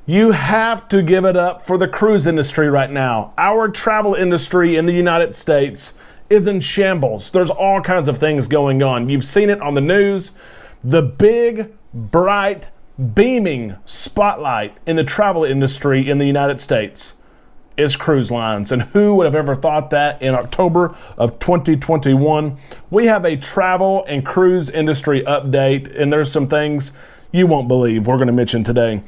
You have to give it up for the cruise industry right now. Our travel industry in the United States is in shambles. There's all kinds of things going on. You've seen it on the news. The big, bright, beaming spotlight in the travel industry in the United States is cruise lines. And who would have ever thought that in October of 2021? We have a travel and cruise industry update, and there's some things you won't believe we're going to mention today.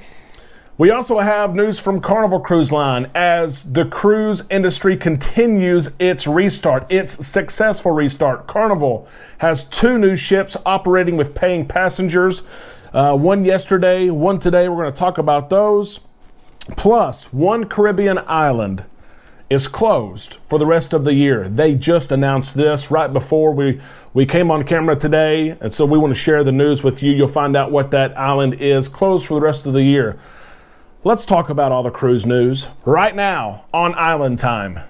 We also have news from Carnival Cruise Line as the cruise industry continues its restart, its successful restart. Carnival has 2 new ships operating with paying passengers. One yesterday, one today. We're going to talk about those. Plus, one Caribbean island is closed for the rest of the year. They just announced this right before we came on camera today, and so we want to share the news with you. You'll find out what that island is, closed for the rest of the year. Let's talk about all the cruise news right now on Island Time.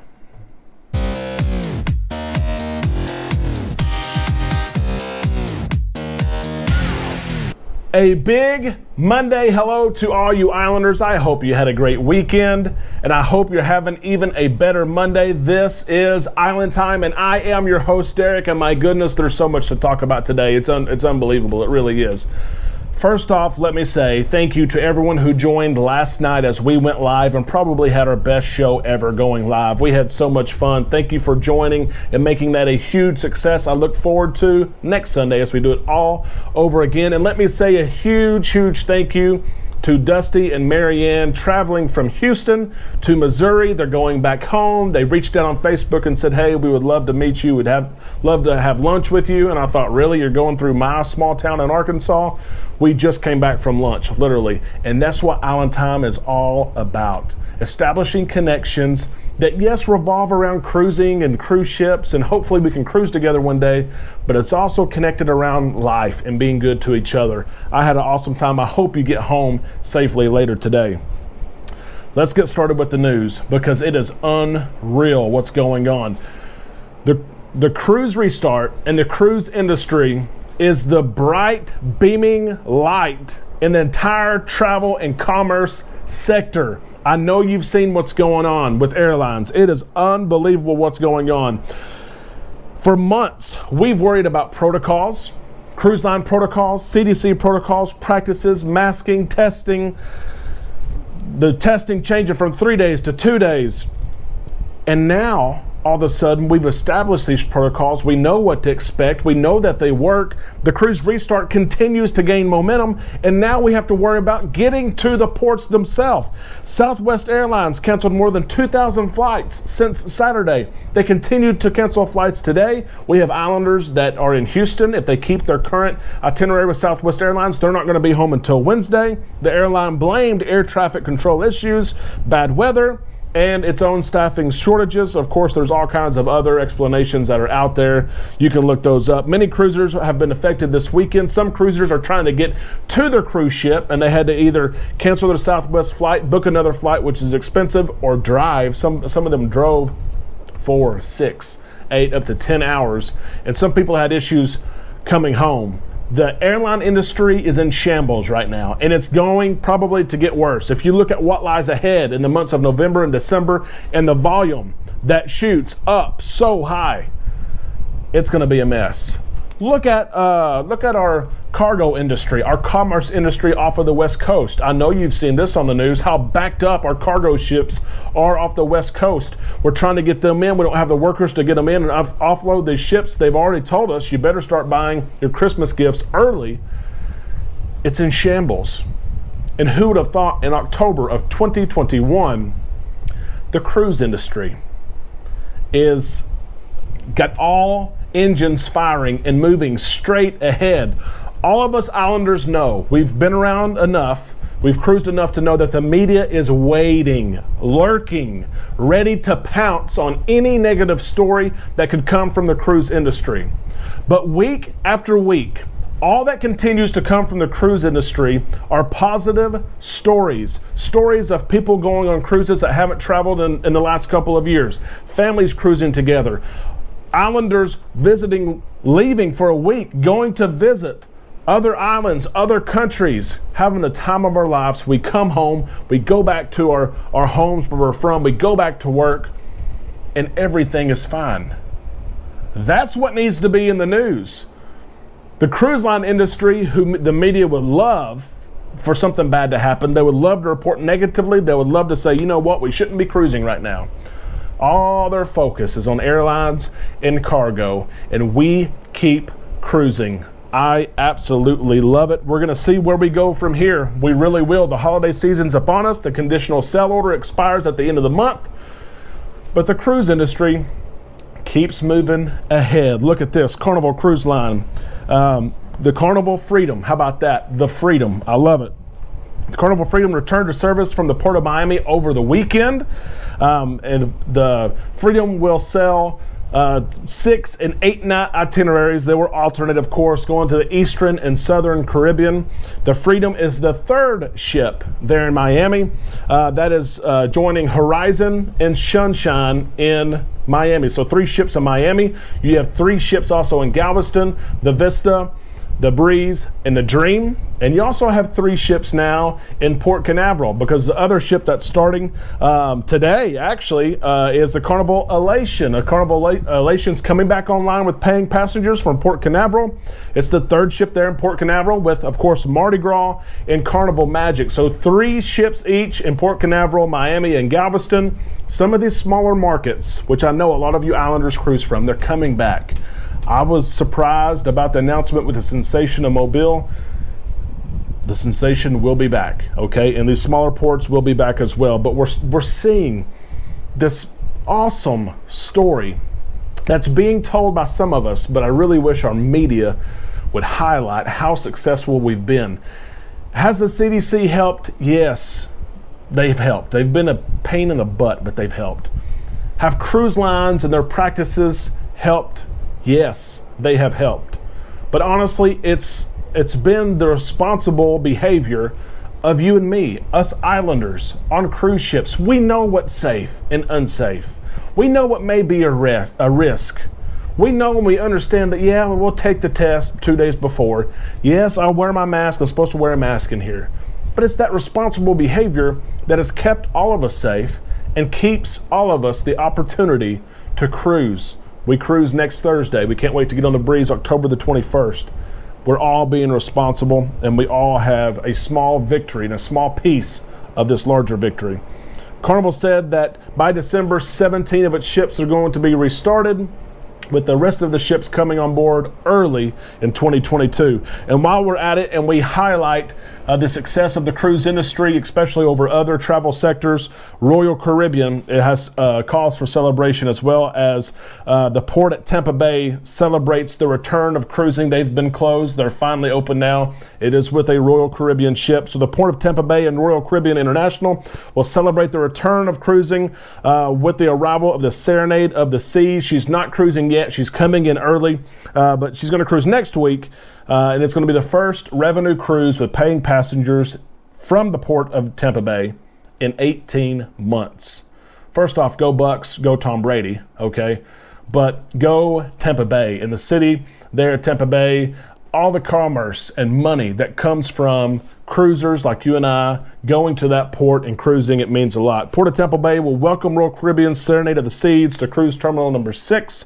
A big Monday hello to all you Islanders. I hope you had a great weekend, and I hope you're having even a better Monday. This is Island Time, and I am your host, Derek, and my goodness, there's so much to talk about today. It's unbelievable. It really is. First off, let me say thank you to everyone who joined last night as we went live and probably had our best show ever going live. We had so much fun. Thank you for joining and making that a huge success. I look forward to next Sunday as we do it all over again. And let me say a huge, huge thank you to Dusty and Marianne traveling from Houston to Missouri. They're going back home. They reached out on Facebook and said, hey, we would love to meet you. We'd love to have lunch with you. And I thought, really? You're going through my small town in Arkansas? We just came back from lunch, literally. And that's what Island Time is all about. Establishing connections that, yes, revolve around cruising and cruise ships, and hopefully we can cruise together one day, but it's also connected around life and being good to each other. I had an awesome time. I hope you get home safely later today. Let's get started with the news because it is unreal what's going on. The cruise restart and the cruise industry is the bright, beaming light in the entire travel and commerce sector. I know you've seen what's going on with airlines. It is unbelievable what's going on. For months, we've worried about protocols, cruise line protocols, CDC protocols, practices, masking, testing, the testing changing from 3 days to 2 days. And now, all of a sudden, we've established these protocols. We know what to expect. We know that they work. The cruise restart continues to gain momentum, and now we have to worry about getting to the ports themselves. Southwest Airlines canceled more than 2,000 flights since Saturday. They continued to cancel flights today. We have Islanders that are in Houston. If they keep their current itinerary with Southwest Airlines, they're not going to be home until Wednesday. The airline blamed air traffic control issues, bad weather, and its own staffing shortages. Of course, there's all kinds of other explanations that are out there. You can look those up. Many cruisers have been affected this weekend. Some cruisers are trying to get to their cruise ship, and they had to either cancel their Southwest flight, book another flight, which is expensive, or drive. Some of them drove 4, 6, 8, up to 10 hours, and some people had issues coming home. The airline industry is in shambles right now, and it's going probably to get worse. If you look at what lies ahead in the months of November and December and the volume that shoots up so high, it's going to be a mess. Look at our cargo industry, our commerce industry off of the West Coast. I know you've seen this on the news, how backed up our cargo ships are off the West Coast. We're trying to get them in. We don't have the workers to get them in and offload these ships. They've already told us you better start buying your Christmas gifts early. It's in shambles. And who would have thought in October of 2021, the cruise industry is got all engines firing and moving straight ahead. All of us Islanders know, we've been around enough, we've cruised enough to know that the media is waiting, lurking, ready to pounce on any negative story that could come from the cruise industry. But week after week, all that continues to come from the cruise industry are positive stories. Stories of people going on cruises that haven't traveled in the last couple of years. Families cruising together. Islanders visiting, leaving for a week, going to visit other islands, other countries, having the time of our lives. We come home, we go back to our homes where we're from, we go back to work, and everything is fine. That's what needs to be in the news. The cruise line industry, who the media would love for something bad to happen, they would love to report negatively, they would love to say, you know what, we shouldn't be cruising right now. All their focus is on airlines and cargo, and we keep cruising. I absolutely love it. We're going to see where we go from here. We really will. The holiday season's upon us. The conditional sell order expires at the end of the month. But the cruise industry keeps moving ahead. Look at this, Carnival Cruise Line. The Carnival Freedom. How about that? The Freedom. I love it. The Carnival Freedom returned to service from the Port of Miami over the weekend. And the Freedom will sell 6 and 8 night itineraries. They were alternate, of course, going to the Eastern and Southern Caribbean. The Freedom is the 3rd ship there in Miami. That is joining Horizon and Sunshine in Miami. So 3 ships in Miami. You have 3 ships also in Galveston, the Vista, the Breeze, and the Dream. And you also have 3 ships now in Port Canaveral, because the other ship that's starting today actually is the Carnival Elation. Carnival Elation's coming back online with paying passengers from Port Canaveral. It's the 3rd ship there in Port Canaveral with, of course, Mardi Gras and Carnival Magic. So 3 ships each in Port Canaveral, Miami, and Galveston. Some of these smaller markets, which I know a lot of you islanders cruise from, they're coming back. I was surprised about the announcement with the Sensation of Mobile. The Sensation will be back, okay? And these smaller ports will be back as well. But we're seeing this awesome story that's being told by some of us, but I really wish our media would highlight how successful we've been. Has the CDC helped? Yes, they've helped. They've been a pain in the butt, but they've helped. Have cruise lines and their practices helped? Yes, they have helped. But honestly, it's been the responsible behavior of you and me, us islanders on cruise ships. We know what's safe and unsafe. We know what may be a risk. We know and we understand that, yeah, we'll take the test 2 days before. Yes, I'll wear my mask. I'm supposed to wear a mask in here. But it's that responsible behavior that has kept all of us safe and keeps all of us the opportunity to cruise. We cruise next Thursday. We can't wait to get on the Breeze October the 21st. We're all being responsible, and we all have a small victory and a small piece of this larger victory. Carnival said that by December, 17 of its ships are going to be restarted, with the rest of the ships coming on board early in 2022. And while we're at it and we highlight the success of the cruise industry, especially over other travel sectors, Royal Caribbean, it has cause for celebration, as well as the port at Tampa Bay celebrates the return of cruising. They've been closed. They're finally open now. It is with a Royal Caribbean ship. So the port of Tampa Bay and Royal Caribbean International will celebrate the return of cruising with the arrival of the Serenade of the Seas. She's not cruising yet. She's coming in early, but she's going to cruise next week, and it's going to be the first revenue cruise with paying passengers from the port of Tampa Bay in 18 months. First off, go Bucks, go Tom Brady, okay? But go Tampa Bay. In the city there at Tampa Bay, all the commerce and money that comes from cruisers like you and I going to that port and cruising, it means a lot. Port of Tampa Bay will welcome Royal Caribbean's Serenade of the Seas to cruise terminal number 6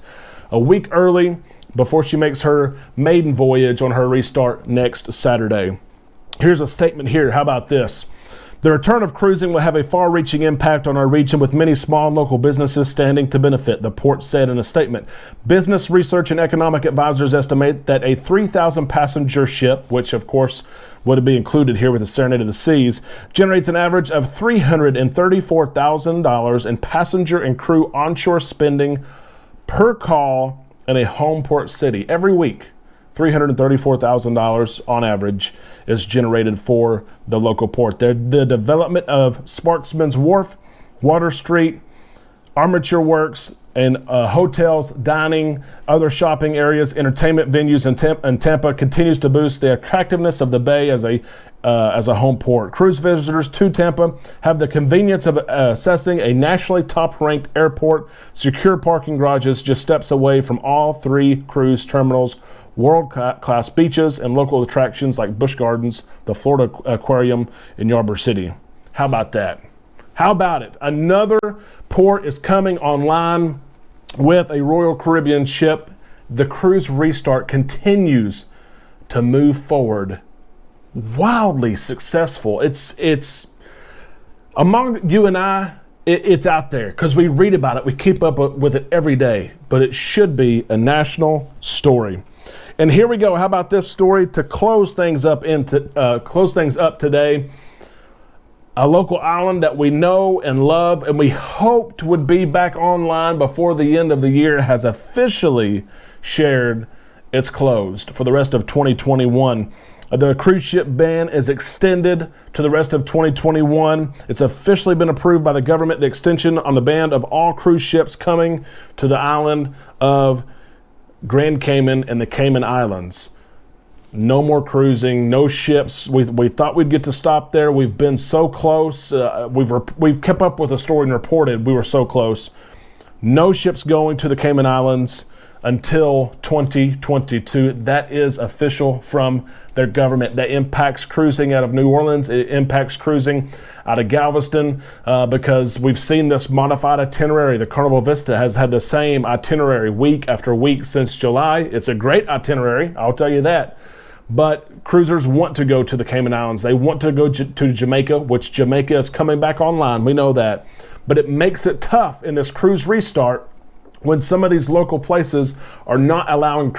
a week early before she makes her maiden voyage on her restart next Saturday. Here's a statement here. How about this? The return of cruising will have a far-reaching impact on our region, with many small local businesses standing to benefit, the port said in a statement. Business research and economic advisors estimate that a 3,000-passenger ship, which of course would be included here with the Serenade of the Seas, generates an average of $334,000 in passenger and crew onshore spending per call in a home port city. Every week, $334,000 on average is generated for the local port. The development of Sparksman's Wharf, Water Street, Armature Works, and hotels, dining, other shopping areas, entertainment venues in Tampa continues to boost the attractiveness of the bay as a home port. Cruise visitors to Tampa have the convenience of accessing a nationally top-ranked airport, secure parking garages just steps away from all 3 cruise terminals, world-class beaches, and local attractions like Busch Gardens, the Florida Aquarium in Ybor City. How about that? How about it? Another port is coming online with a Royal Caribbean ship. The cruise restart continues to move forward. Wildly successful. It's among you and I, it's out there because we read about it. We keep up with it every day, but it should be a national story. And here we go. How about this story to close things up today? A local island that we know and love and we hoped would be back online before the end of the year has officially shared it's closed for the rest of 2021. The cruise ship ban is extended to the rest of 2021. It's officially been approved by the government, the extension on the ban of all cruise ships coming to the island of Grand Cayman and the Cayman Islands. No more cruising, no ships. We thought we'd get to stop there. We've been so close. We've kept up with the story and reported we were so close. No ships going to the Cayman Islands until 2022. That is official from their government. That impacts cruising out of New Orleans. It impacts cruising out of Galveston because we've seen this modified itinerary. The Carnival Vista has had the same itinerary week after week since July. It's a great itinerary, I'll tell you that. But cruisers want to go to the Cayman Islands. They want to go to Jamaica, which Jamaica is coming back online. We know that. But it makes it tough in this cruise restart when some of these local places are not allowing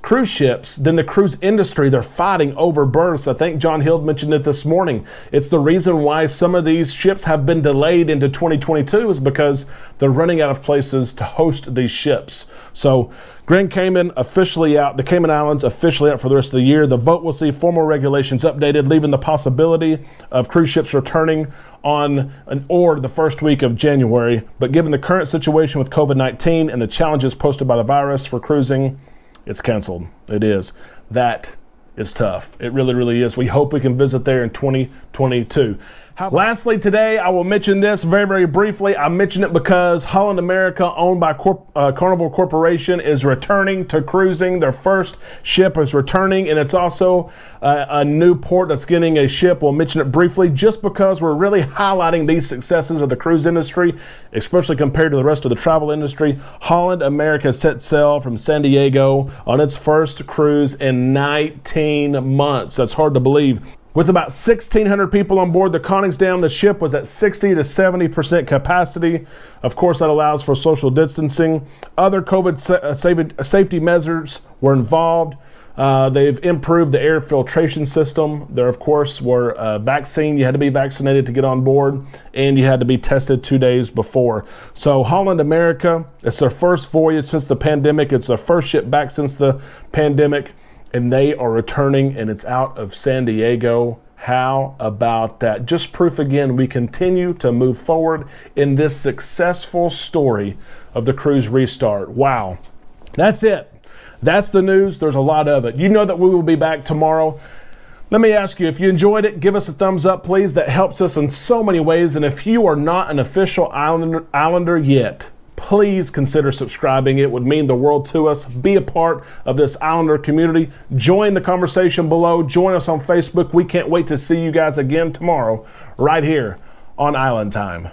cruise ships. Then the cruise industry, they're fighting over berths. I think John Hild mentioned it this morning. It's the reason why some of these ships have been delayed into 2022 is because they're running out of places to host these ships. So Grand Cayman officially out, the Cayman Islands officially out for the rest of the year. The vote will see formal regulations updated, leaving the possibility of cruise ships returning on or the first week of January. But given the current situation with COVID-19 and the challenges posted by the virus for cruising, it's canceled. It is. That is tough. It really, really is. We hope we can visit there in 2022. Lastly, today, I will mention this very, very briefly. I mention it because Holland America, owned by Carnival Corporation, is returning to cruising. Their first ship is returning, and it's also a new port that's getting a ship. We'll mention it briefly just because we're really highlighting these successes of the cruise industry, especially compared to the rest of the travel industry. Holland America set sail from San Diego on its first cruise in 19 months. That's hard to believe. With about 1,600 people on board the Koningsdam, the ship was at 60 to 70% capacity. Of course, that allows for social distancing. Other COVID safety measures were involved. They've improved the air filtration system. There, of course, were vaccine. You had to be vaccinated to get on board, and you had to be tested 2 days before. So Holland America, it's their first voyage since the pandemic. It's their first ship back since the pandemic. And they are returning, and it's out of San Diego. How about that? Just proof again, we continue to move forward in this successful story of the cruise restart. Wow. That's it. That's the news. There's a lot of it. You know that we will be back tomorrow. Let me ask you, if you enjoyed it, give us a thumbs up, please. That helps us in so many ways. And if you are not an official Islander yet, please consider subscribing. It would mean the world to us. Be a part of this Islander community. Join the conversation below. Join us on Facebook. We can't wait to see you guys again tomorrow right here on Island Time.